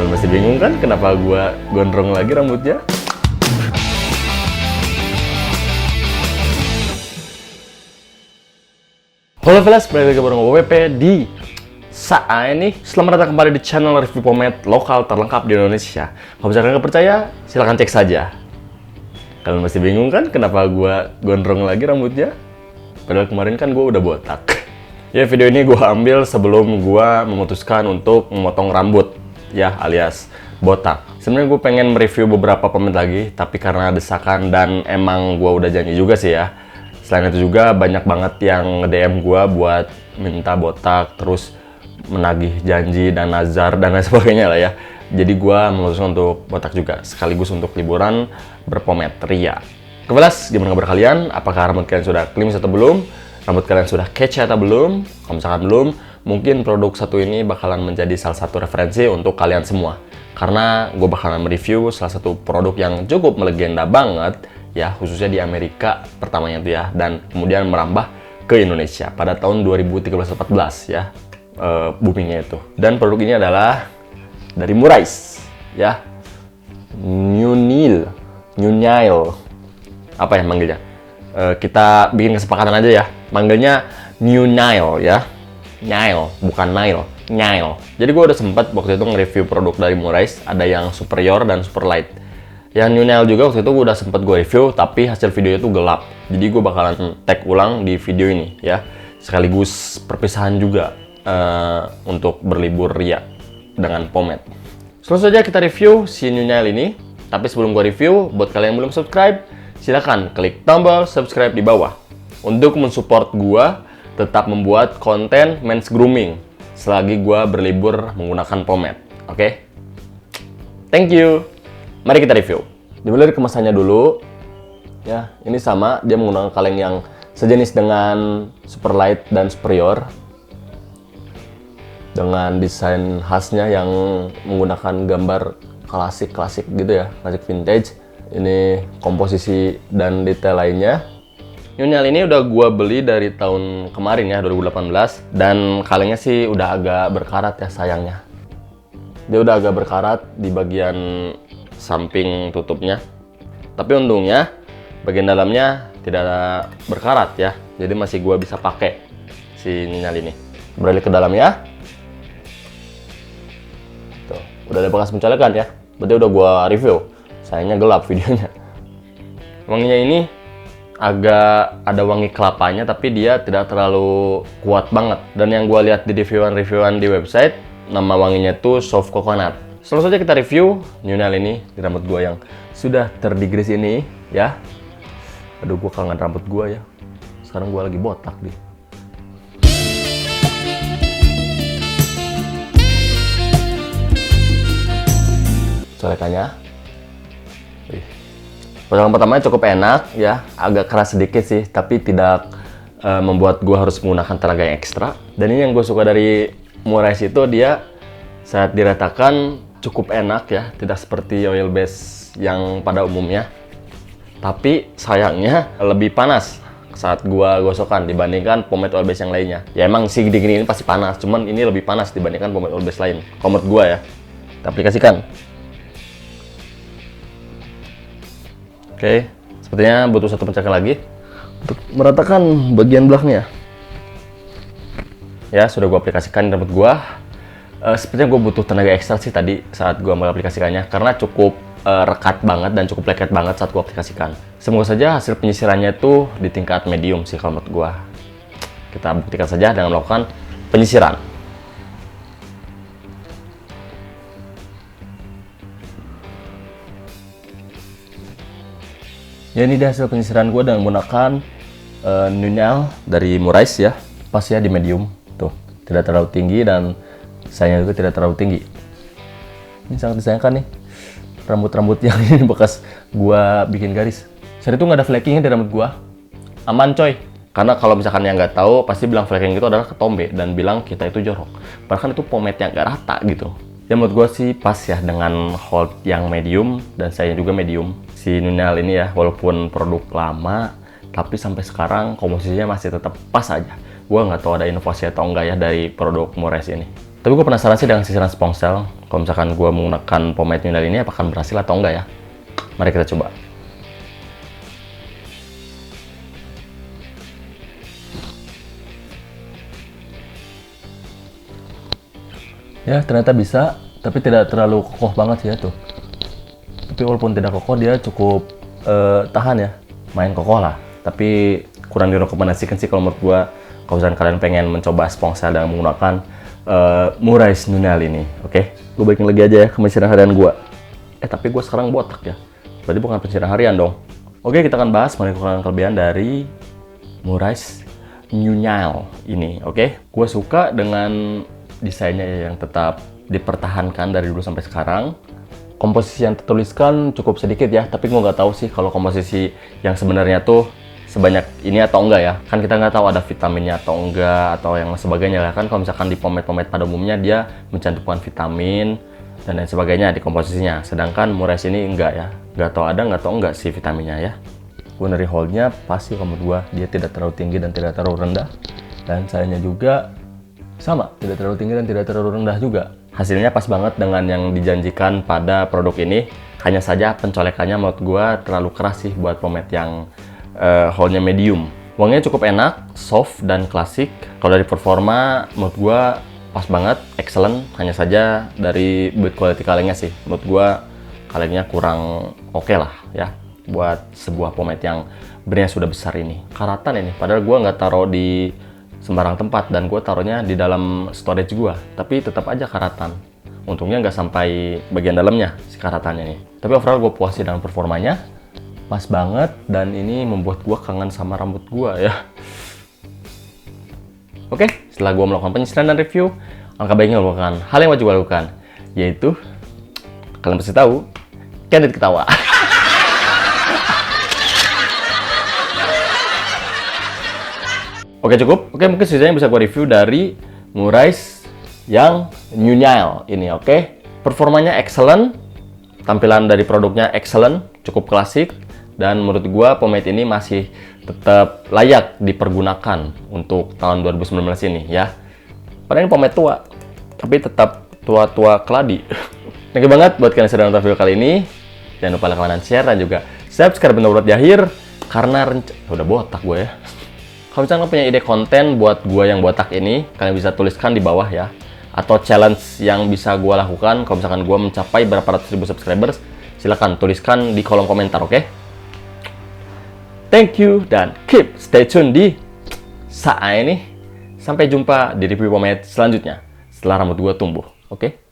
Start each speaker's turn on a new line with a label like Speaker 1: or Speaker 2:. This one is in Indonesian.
Speaker 1: Kalian masih bingung kan kenapa gua gondrong lagi rambutnya? Halo fellas, balik lagi bareng WP di saat ini. Selamat datang kembali di channel review pomade lokal terlengkap di Indonesia. Kalau misalkan nggak percaya, silahkan cek saja. Kalian masih bingung kan kenapa gua gondrong lagi rambutnya? Padahal kemarin kan gua udah botak. Ya, video ini gua ambil sebelum gua memutuskan untuk memotong rambut, ya, alias botak. Sebenarnya gue pengen mereview beberapa pomade lagi, tapi karena desakan dan emang gua udah janji juga sih ya. Selain itu juga banyak banget yang nge-DM gue buat minta botak, terus menagih janji dan nazar dan lain sebagainya lah ya. Jadi gue memutuskan untuk botak juga, sekaligus untuk liburan berpomade ria. Kebelas, gimana kabar kalian? Apakah rambut kalian sudah klimis atau belum? Rambut kalian sudah kece atau belum? Kalau misalkan belum, mungkin produk satu ini bakalan menjadi salah satu referensi untuk kalian semua. Karena gue bakalan mereview salah satu produk yang cukup melegenda banget, ya, khususnya di Amerika pertamanya itu ya, dan kemudian merambah ke Indonesia pada tahun 2013-14 ya, boomingnya itu. Dan produk ini adalah dari Murais ya, New Nile, apa ya manggilnya? Kita bikin kesepakatan aja ya, manggilnya New Nile ya, Nile bukan Nile, Nile. Jadi gue udah sempat waktu itu nge-review produk dari Murais, ada yang superior dan super light. Yang New Nile juga waktu itu gue udah sempet gue review, tapi hasil videonya itu gelap. Jadi gue bakalan tag ulang di video ini ya. Sekaligus perpisahan juga untuk berlibur ria dengan pomade. Langsung saja kita review si New Nile ini. Tapi sebelum gue review, buat kalian yang belum subscribe, silahkan klik tombol subscribe di bawah. Untuk mensupport gue tetap membuat konten men's grooming selagi gue berlibur menggunakan pomade. Oke? Thank you. Mari kita review. Dimulai dari kemasannya dulu. Ya, ini sama, dia menggunakan kaleng yang sejenis dengan super light dan superior. Dengan desain khasnya yang menggunakan gambar klasik gitu ya, klasik vintage. Ini komposisi dan detail lainnya. New Nile ini udah gua beli dari tahun kemarin ya, 2018, dan kalengnya sih udah agak berkarat ya sayangnya. Dia udah agak berkarat di bagian samping tutupnya, tapi untungnya bagian dalamnya tidak ada berkarat ya, jadi masih gua bisa pakai si New Nile ini. Beralih ke dalam ya. Tuh, udah ada bekas pencolekan ya, berarti udah gua review. Sayangnya gelap videonya. Wanginya ini agak ada wangi kelapanya, tapi dia tidak terlalu kuat banget. Dan yang gua lihat di reviewan di website, nama wanginya tuh soft coconut. Langsung saja kita review New Nile ini di rambut gua yang sudah terdigris ini ya. Aduh, gua kangen rambut gua ya. Sekarang gua lagi botak nih. Colekannya. Potongan pertamanya cukup enak ya, agak keras sedikit sih, tapi tidak membuat gua harus menggunakan tenaga yang ekstra. Dan ini yang gue suka dari Murais itu, dia saat diratakan cukup enak ya, tidak seperti oil base yang pada umumnya. Tapi sayangnya lebih panas saat gua gosokkan dibandingkan pomade oil base yang lainnya. Ya emang sih gini ini pasti panas, cuman ini lebih panas dibandingkan pomade oil base lain. Kalau menurut gua ya. Kita aplikasikan. Oke, sepertinya butuh satu pencekan lagi untuk meratakan bagian belakangnya. Ya, sudah gua aplikasikan di rambut gua. Sepertinya gue butuh tenaga ekstra sih tadi saat gue mengaplikasikannya, karena cukup rekat banget dan cukup leket banget saat gue aplikasikan. Semoga saja hasil penyisirannya itu di tingkat medium sih kalau menurut gue. Kita buktikan saja dengan melakukan penyisiran. Ya, ini dia hasil penyisiran gue dengan menggunakan New Nile dari Murais ya. Pas ya di medium, tuh tidak terlalu tinggi dan sayangnya juga tidak terlalu tinggi. Ini sangat disayangkan nih, rambut-rambut yang ini bekas gua bikin garis. Saat itu nggak ada flakingnya di rambut gua, aman coy. Karena kalau misalkan yang nggak tahu pasti bilang flaking itu adalah ketombe dan bilang kita itu jorok. Bahkan itu pomade yang nggak rata gitu. Ya menurut gua sih pas ya dengan hold yang medium dan sayangnya juga medium. Si New Nile ini ya, walaupun produk lama, tapi sampai sekarang komposisinya masih tetap pas aja. Gua nggak tahu ada inovasi atau enggak ya dari produk Murais ini. Tapi gue penasaran sih dengan sisiran Spongzel. Kalau misalkan gue menggunakan pomade New Nail ini, apakah berhasil atau enggak ya? Mari kita coba. Ya, ternyata bisa, tapi tidak terlalu kokoh banget sih ya tuh. Tapi walaupun tidak kokoh, dia cukup tahan ya. Main kokoh lah. Tapi kurang direkomendasikan sih kalau menurut gue. Kalau misalkan kalian pengen mencoba Spongzel dengan menggunakan Muray's New Nail ini, oke? Gue balikin lagi aja ya ke pencerahan harian gue. Tapi gue sekarang botak ya. Berarti bukan pencerahan harian dong. Oke, kita akan bahas mengenai kekurangan-kelebihan dari Muray's New Nail ini, oke? Gue suka dengan desainnya yang tetap dipertahankan dari dulu sampai sekarang. Komposisi yang tertuliskan cukup sedikit ya, tapi gue nggak tahu sih kalau komposisi yang sebenarnya tuh sebanyak ini atau enggak ya. Kan kita nggak tahu ada vitaminnya atau enggak atau yang sebagainya lah. Kan kalau misalkan di pomade-pomade pada umumnya dia mencantumkan vitamin dan lain sebagainya di komposisinya. Sedangkan Muray's ini enggak ya. Nggak tahu ada, nggak tahu enggak sih vitaminnya ya. Gue dari hold-nya pasti kalau menurut gue dia tidak terlalu tinggi dan tidak terlalu rendah. Dan sayangnya juga sama, tidak terlalu tinggi dan tidak terlalu rendah juga. Hasilnya pas banget dengan yang dijanjikan pada produk ini. Hanya saja pencolekannya menurut gue terlalu keras sih buat pomade yang hold-nya medium. Wanginya cukup enak, soft dan klasik. Kalau dari performa menurut gue pas banget, excellent. Hanya saja dari build quality kalengnya sih, menurut gue kalengnya kurang oke lah ya buat sebuah pomade yang brandnya sudah besar ini. Karatan ini, padahal gue nggak taruh di sembarang tempat dan gue taruhnya di dalam storage gue, tapi tetap aja karatan. Untungnya nggak sampai bagian dalamnya si karatannya nih. Tapi overall gue puas sih dengan performanya, pas banget, dan ini membuat gue kangen sama rambut gue ya. Oke, setelah gue melakukan penyisiran dan review, alangkah baiknya melakukan hal yang wajib gue lakukan, yaitu kalian pasti tahu, Candid ketawa. Oke, cukup. Oke, mungkin sisanya bisa gue review dari Muray's yang New Nail ini, oke? Performanya excellent, tampilan dari produknya excellent, cukup klasik, dan menurut gue pomade ini masih tetap layak dipergunakan untuk tahun 2019 ini ya. Padahal ini pomade tua, tapi tetap tua-tua keladi. Thank you banget buat kalian yang sudah nonton video kali ini. Jangan lupa like, comment, dan share, dan juga subscribe untuk di akhir, karena udah botak gue ya. Kalau misalnya punya ide konten buat gue yang botak ini, kalian bisa tuliskan di bawah ya. Atau challenge yang bisa gue lakukan kalau misalkan gue mencapai berapa ratus ribu subscribers, silahkan tuliskan di kolom komentar, oke? Thank you, dan keep stay tune di Sa ini. Sampai jumpa di review pomade selanjutnya setelah rambut gue tumbuh, oke?